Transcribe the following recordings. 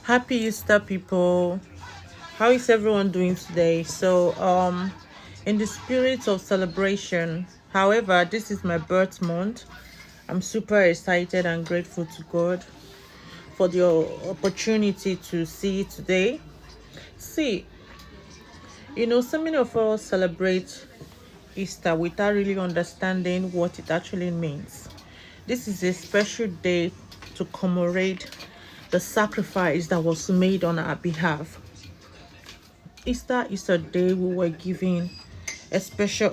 Happy Easter, people. How is everyone doing today? In the spirit of celebration, however, this is my birth month. I'm super excited and grateful to God for the opportunity to see today. See, so many of us celebrate Easter without really understanding what it actually means. This is a special day to commemorate the sacrifice that was made on our behalf. Easter is a day we were given a special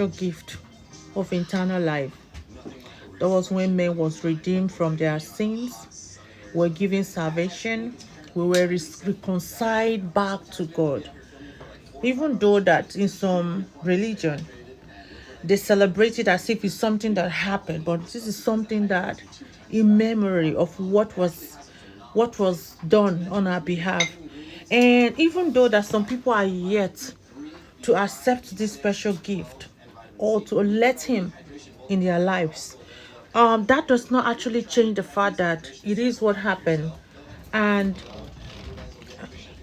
gift of eternal life. That was when man was redeemed from their sins, were given salvation, we were reconciled back to God. Even though that in some religion they celebrate it as if it's something that happened, but this is something that in memory of what was done on our behalf. And even though that some people are yet to accept this special gift or to let him in their lives, that does not actually change the fact that it is what happened. And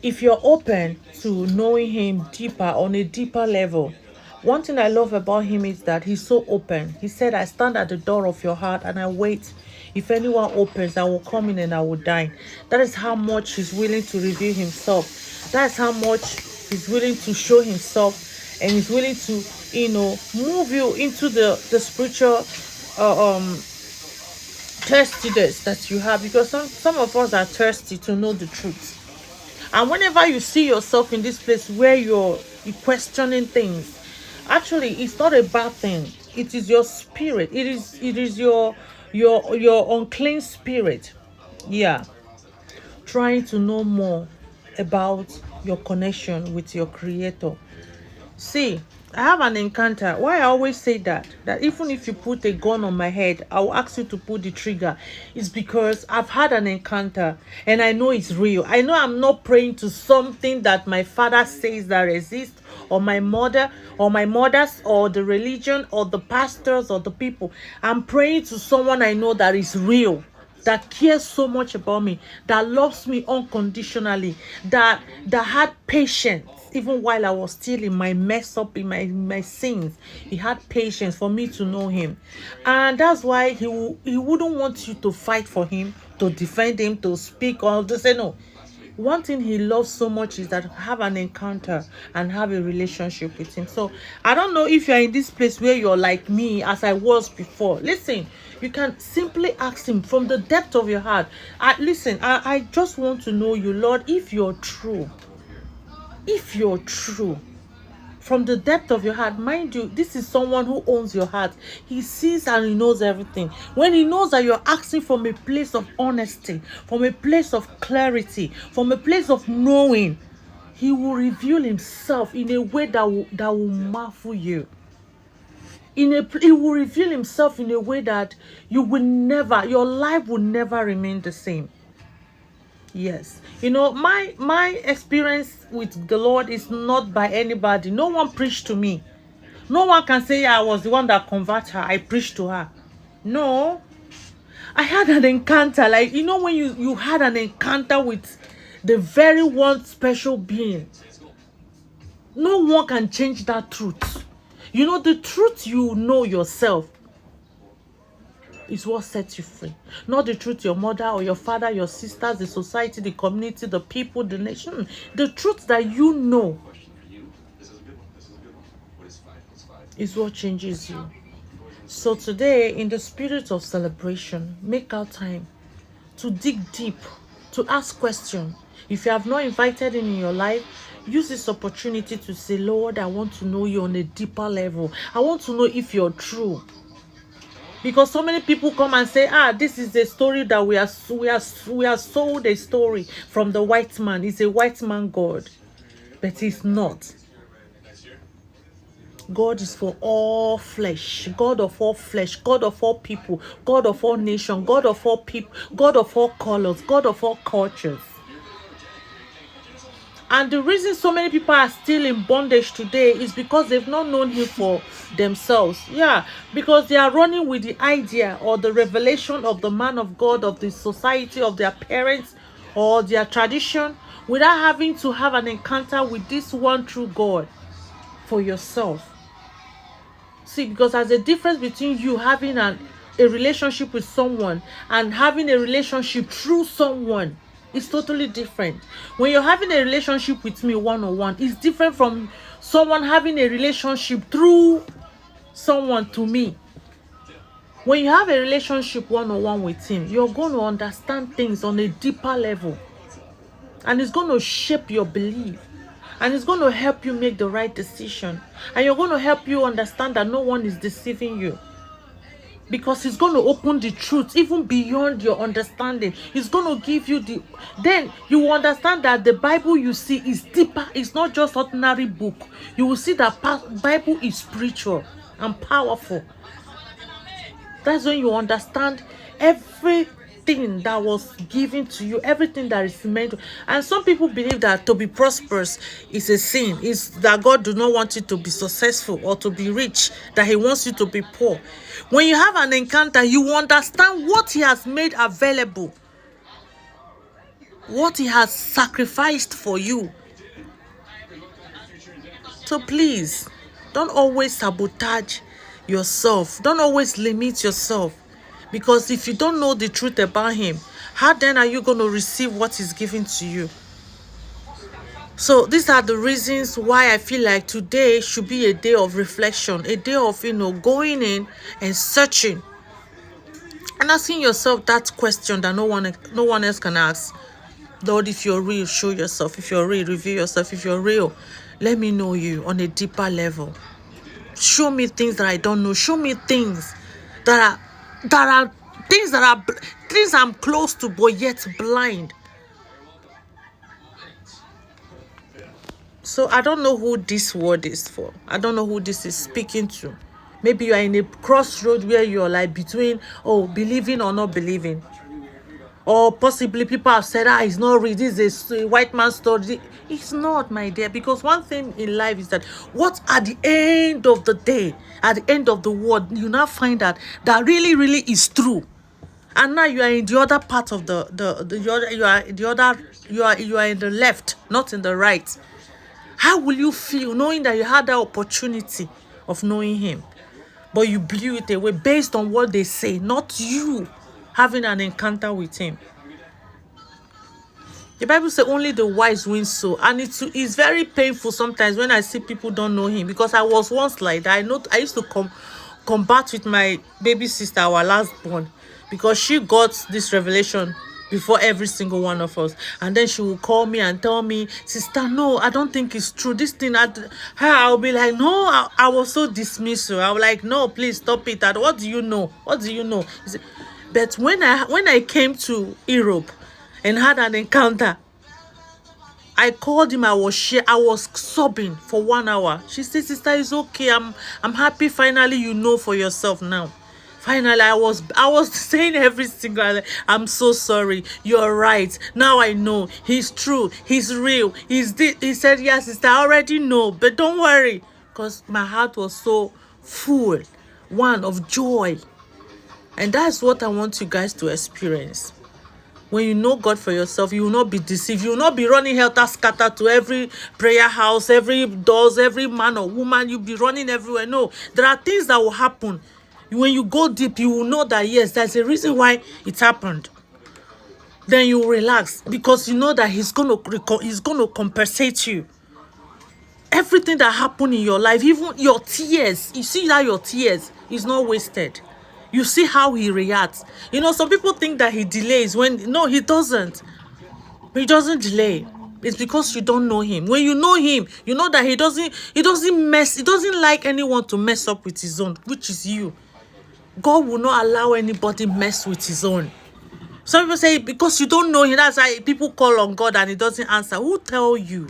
if you're open to knowing him deeper on a deeper level, one thing I love about him is that he's so open. He said, I stand at the door of your heart and I wait. If anyone opens, I will come in and I will dine. That is how much he's willing to reveal himself. That's how much he's willing to show himself, and he's willing to, move you into the spiritual thirstiness that you have, because some of us are thirsty to know the truth. And whenever you see yourself in this place where you're questioning things, actually it's not a bad thing. It is your spirit. It is your unclean spirit. Yeah. Trying to know more about your connection with your creator. See, I have an encounter. Why I always say that even if you put a gun on my head, I will ask you to pull the trigger. It's because I've had an encounter and I know it's real. I know I'm not praying to something that my father says that exists, or my mother, or my mothers, or the religion, or the pastors, or the people. I'm praying to someone I know that is real, that cares so much about me, that loves me unconditionally, that had patience even while I was still in my mess up, in my sins. He had patience for me to know him. And that's why he wouldn't want you to fight for him, to defend him, to speak, or to say no. One thing he loves so much is that have an encounter and have a relationship with him. So I don't know if you're in this place where you're like me as I was before. Listen, you can simply ask him from the depth of your heart. I just want to know you, Lord, if you're true. If you're true from the depth of your heart. Mind you, this is someone who owns your heart. He sees and he knows everything. When he knows that you're asking from a place of honesty, from a place of clarity, from a place of knowing, he will reveal himself in a way that will marvel you. He will reveal himself in a way that your life will never remain the same. Yes. My experience with the Lord is not by anybody. No one preached to me. No one can say, yeah, I was the one that converted her. I preached to her. No. I had an encounter. Like, when you had an encounter with the very one special being. No one can change that truth. The truth you know yourself is what sets you free. Not the truth your mother or your father, your sisters, the society, the community, the people, the nation. The truth that you know is what changes you. So today, in the spirit of celebration, make out time to dig deep, to ask questions. If you have not invited him in your life, use this opportunity to say, Lord, I want to know you on a deeper level. I want to know if you're true. Because so many people come and say, this is a story that we are sold a story from the white man. It's a white man God. But it's not. God is for all flesh, God of all flesh, God of all people, God of all nations, God of all people, God of all colors, God of all cultures. And the reason so many people are still in bondage today is because they've not known him for themselves. Yeah, because they are running with the idea or the revelation of the man of God, of the society, of their parents, or their tradition, without having to have an encounter with this one true God for yourself. See, because there's a difference between you having a relationship with someone and having a relationship through someone. It's totally different. When you're having a relationship with me one-on-one, it's different from someone having a relationship through someone to me. When you have a relationship one-on-one with him, you're going to understand things on a deeper level. And it's going to shape your belief. And it's going to help you make the right decision. And you're going to help you understand that no one is deceiving you. Because it's going to open the truth even beyond your understanding. It's going to give you then you will understand that the Bible you see is deeper. It's not just ordinary book. You will see that Bible is spiritual and powerful. That's when you understand everything that was given to you, everything that is meant to. And some people believe that to be prosperous is a sin, is that God do not want you to be successful or to be rich, that he wants you to be poor. When you have an encounter, you understand what he has made available, what he has sacrificed for you. So please, don't always sabotage yourself. Don't always limit yourself. Because if you don't know the truth about him, how then are you going to receive what is given to you? So these are the reasons why I feel like today should be a day of reflection, a day of, going in and searching and asking yourself that question that no one else can ask. Lord, if you're real, show yourself. If you're real, reveal yourself. If you're real, let me know you on a deeper level. Show me things that I don't know. Show me things that are things I'm close to but yet blind. So I don't know who this word is for. I don't know who this is speaking to. Maybe you are in a crossroad where you're like between believing or not believing. Or possibly people have said, it's not real. This is a white man's story. It's not, my dear. Because one thing in life is that what at the end of the day, at the end of the world, you now find that really, really is true. And now you are in the other part of you are in the left, not in the right. How will you feel knowing that you had that opportunity of knowing him, but you blew it away based on what they say, not you having an encounter with him? The Bible says only the wise win soul, and it's very painful sometimes when I see people don't know him, because I was once like that. I used to combat with my baby sister, our last born, because she got this revelation before every single one of us, and then she will call me and tell me, sister, no, I don't think it's true, this thing. I'll be like, no, I was so dismissive. I was like, no, please stop it. What do you know? But when I came to Europe and had an encounter, I called him. I was sobbing for 1 hour. She said, sister, it's okay. I'm happy finally you know for yourself now. Finally, I was saying every single, I'm so sorry. You're right. Now I know. He's true. He's real. He said, yes, sister, I already know. But don't worry. Because my heart was so full. One of joy. And that's what I want you guys to experience. When you know God for yourself, you will not be deceived. You will not be running helter-skelter to every prayer house, every doors, every man or woman. You'll be running everywhere. No, there are things that will happen. When you go deep, you will know that, yes, there's a reason why it happened. Then you relax, because you know that he's going to compensate you. Everything that happened in your life, even your tears, you see that your tears is not wasted. You see how he reacts. Some people think that he delays no, he doesn't. He doesn't delay. It's because you don't know him. When you know him, you know that he doesn't like anyone to mess up with his own, which is you. God will not allow anybody mess with his own. Some people say because you don't know him, that's why people call on God and he doesn't answer. Who tell you?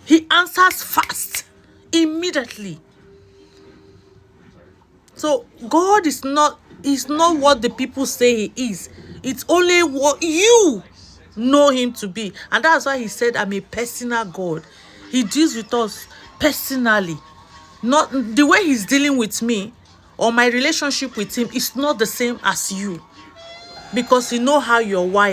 He answers fast, immediately. So God is not what the people say he is. It's only what you know him to be. And that's why he said, I'm a personal God. He deals with us personally. Not the way he's dealing with me or my relationship with him is not the same as you, because he know how you're wired.